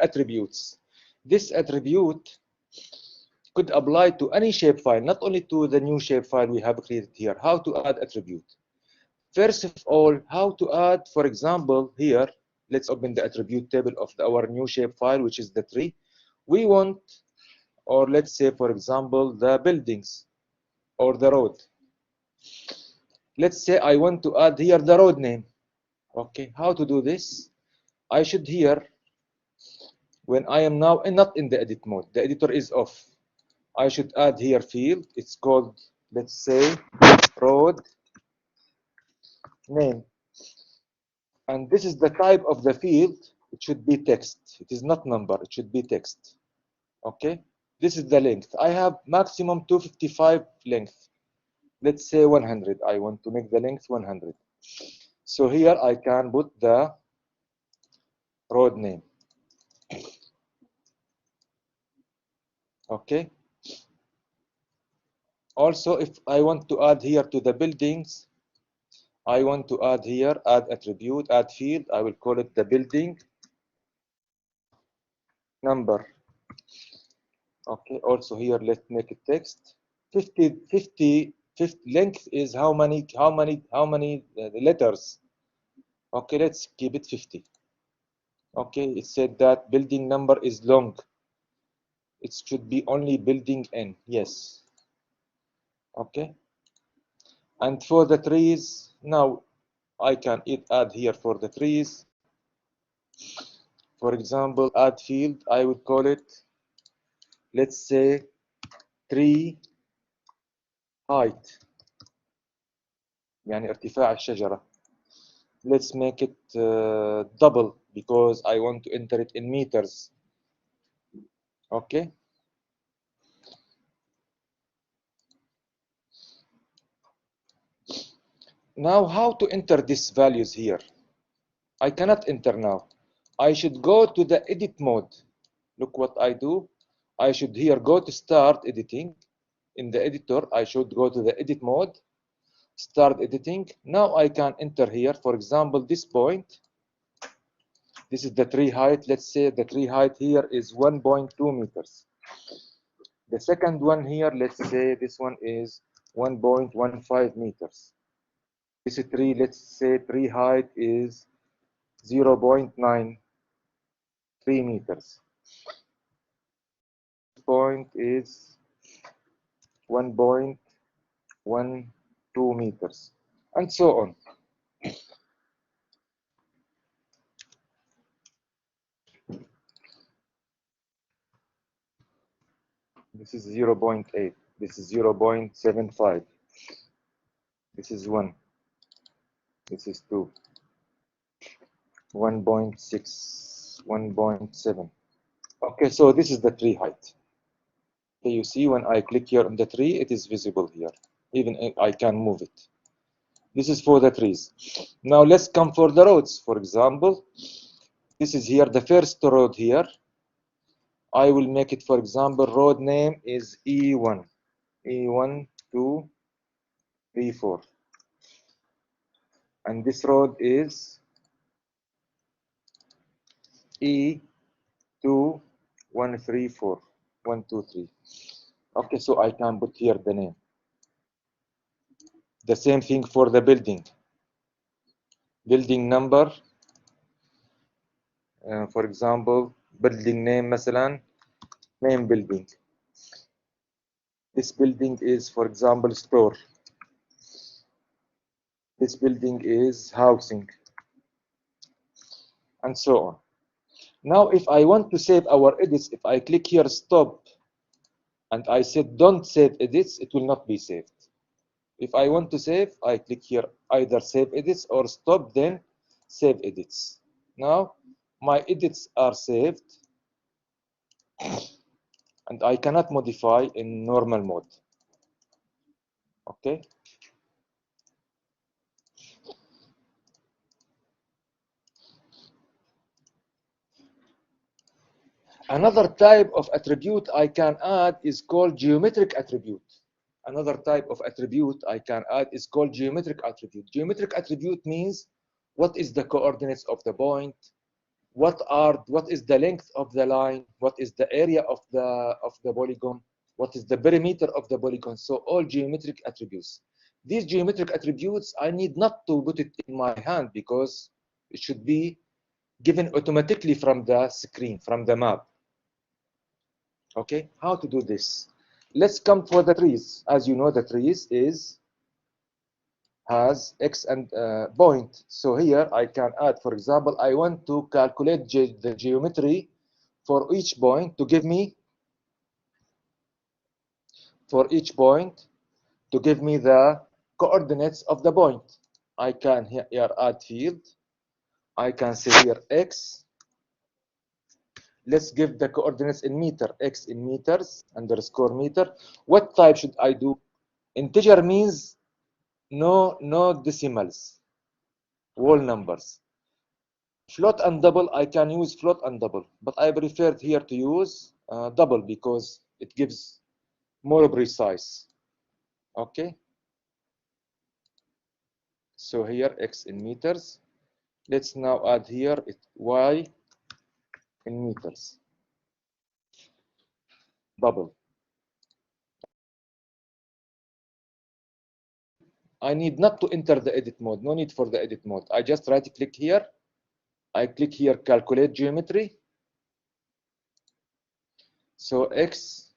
attributes. This attribute could apply to any shapefile, not only to the new shapefile we have created here. How to add attribute? First of all, how to add, for example, here, let's open the attribute table of our new shapefile, which is the tree. We want, or let's say, for example, the buildings or the road. Let's say I want to add here the road name. Okay, how to do this? I should here, when I am now not in the edit mode, the editor is off. I should add here field. It's called, let's say, road name. And this is the type of the field. It should be text. It is not number. It should be text. Okay. This is the length. I have maximum 255 length. Let's say 100. I want to make the length 100. So here I can put the road name. Okay. Also, if I want to add here to the buildings, I want to add here, add attribute, add field. I will call it the building number. Okay. Also here, let's make it text. 50 length is how many letters? Okay, let's keep it 50. Okay, it said that building number is long. It should be only building N. Yes. Okay. And for the trees, now I can add here for the trees. For example, add field. I would call it, let's say, tree height. يعني ارتفاع الشجرة. Let's make it double because I want to enter it in meters. Okay. Now, how to enter these values here? I cannot enter now. I should go to the edit mode. Look what I do. I should here go to start editing. In the editor, I should go to the edit mode, start editing. Now I can enter here, for example, this point. This is the tree height. Let's say the tree height here is 1.2 meters. The second one here, let's say this one is 1.15 meters. This tree, let's say tree height is 0.93 meters. Point is 1.12 meters, and so on. This is 0.8. This is 0.75. This is 1. This is 2. 1.6. 1.7. Okay, so this is the tree height. Okay, you see when I click here on the tree, it is visible here. Even I can move it. This is for the trees. Now let's come for the roads. For example, this is here the first road here. I will make it, for example, road name is E1. E1, 2, 3, 4. And this road is E2, 1, 3, 4. 1, 2, 3. Okay, so I can put here the name. The same thing for the building. Building number. For example, building name مثلا main building. This building is, for example, store. This building is housing, and so on. Now, if I want to save our edits, if I click here stop and I said don't save edits, it will not be saved. If I want to save, I click here either save edits or stop, then save edits. Now my edits are saved and I cannot modify in normal mode. Okay. Another type of attribute I can add is called geometric attribute. Another type of attribute I can add is called geometric attribute. Geometric attribute means what is the coordinates of the point, what is the length of the line, what is the area of the polygon, what is the perimeter of the polygon. So all geometric attributes. These geometric attributes, I need not to put it in my hand because it should be given automatically from the screen, from the map. Okay, how to do this? Let's come for the trees. As you know, the trees has x and point. So here I can add, for example, I want to calculate the geometry for each point to give me the coordinates of the point. I can here add field. I can say here x. Let's give the coordinates in meter, x in meters underscore meter. What type should I do? Integer means no decimals, whole numbers. Float and double, I can use float and double, but I prefer here to use double because it gives more precise. Okay, so here x in meters. Let's now add here y in meters, double. I need not to enter the edit mode, no need for the edit mode. I just right click here, I click here calculate geometry. So x,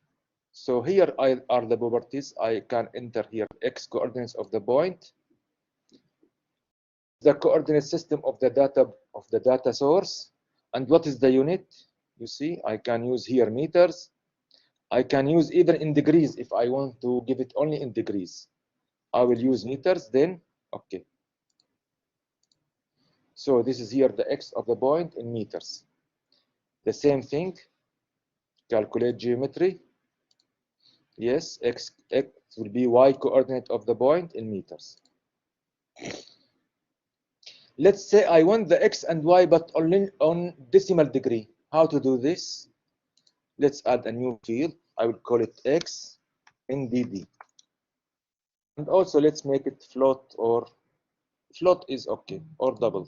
so here are the properties. I can enter here x coordinates of the point, the coordinate system of the data source, and what is the unit. You see, I can use here meters. I can use even in degrees if I want to give it only in degrees. I will use meters then. Okay. So this is here the x of the point in meters. The same thing. Calculate geometry. Yes, x will be y coordinate of the point in meters. Let's say I want the x and y, but only on decimal degree. How to do this? Let's add a new field. I will call it x in dd. And also let's make it float, or float is okay, or double.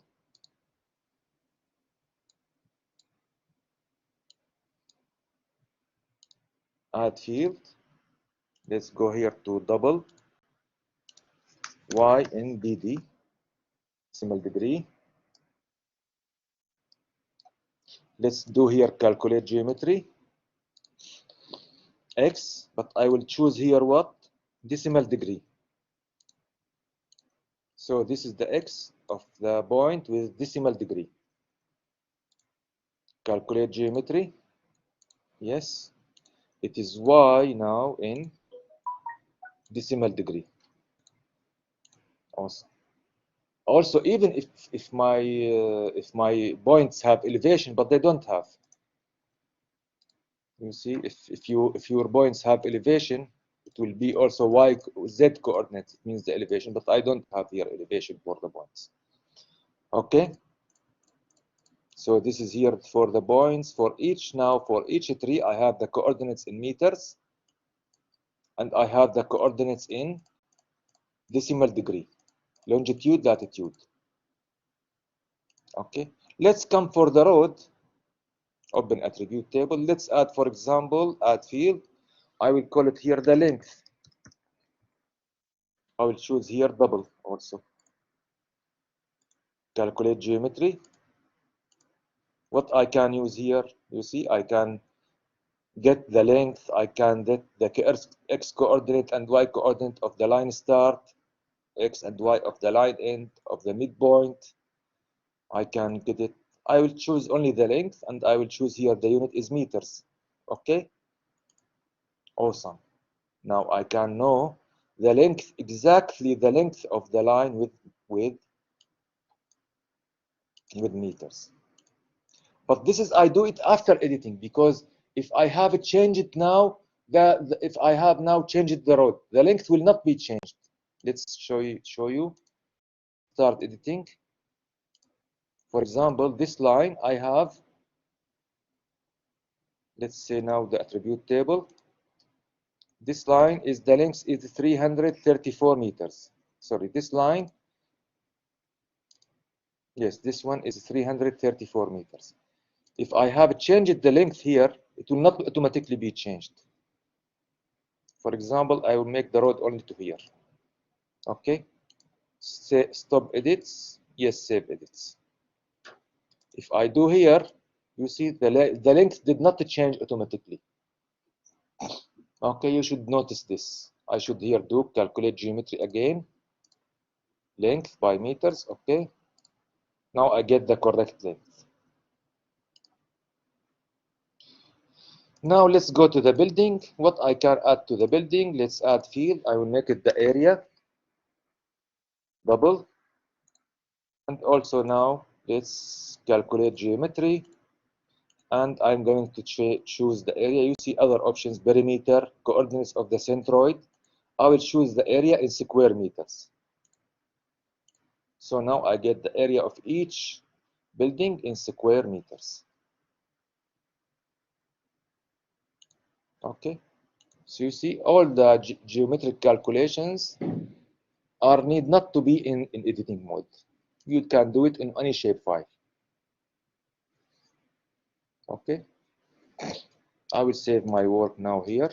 Add field. Let's go here to double y in dd, decimal degree. Let's do here calculate geometry x, but I will choose here what? Decimal degree. So this is the x of the point with decimal degree. Calculate geometry. Yes, it is y now in decimal degree. Awesome. Also, even if my points have elevation, but they don't have. You see, if your points have elevation, it will be also y z coordinates. It means the elevation, but I don't have here elevation for the points. Okay. So this is here for the points for each. Now for each tree, I have the coordinates in meters, and I have the coordinates in decimal degree, longitude, latitude. Okay. Let's come for the road. Open attribute table. Let's add, for example, add field. I will call it here the length. I will choose here double also. Calculate geometry. What I can use here, you see, I can get the length. I can get the x coordinate and y coordinate of the line start, x and y of the line end of the midpoint. I can get it. I will choose only the length, and I will choose here the unit is meters. Okay. Awesome. Now I can know the length, exactly the length of the line with meters. But this is, I do it after editing, because if I have changed it now, if I have now changed the road, the length will not be changed. Let's show you. Start editing. For example, this line I have, let's say now the attribute table. This line is the length is 334 meters. Sorry, this line Yes, this one is 334 meters. If I have changed the length here, it will not automatically be changed. For example, I will make the road only to here. Okay, say stop edits. Yes, save edits. If I do here, you see the length did not change automatically. Okay, you should notice this. I should here do calculate geometry again. Length by meters. Okay, now I get the correct length. Now let's go to the building. What I can add to the building, let's add field. I will make it the area double. And also now let's calculate geometry. And I'm going to choose the area. You see other options, perimeter, coordinates of the centroid. I will choose the area in square meters. So now I get the area of each building in square meters. Okay, so you see all the geometric calculations need not to be in editing mode. You can do it in any shapefile. Okay, I will save my work now here.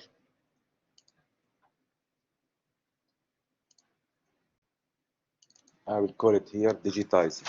I will call it here digitizing.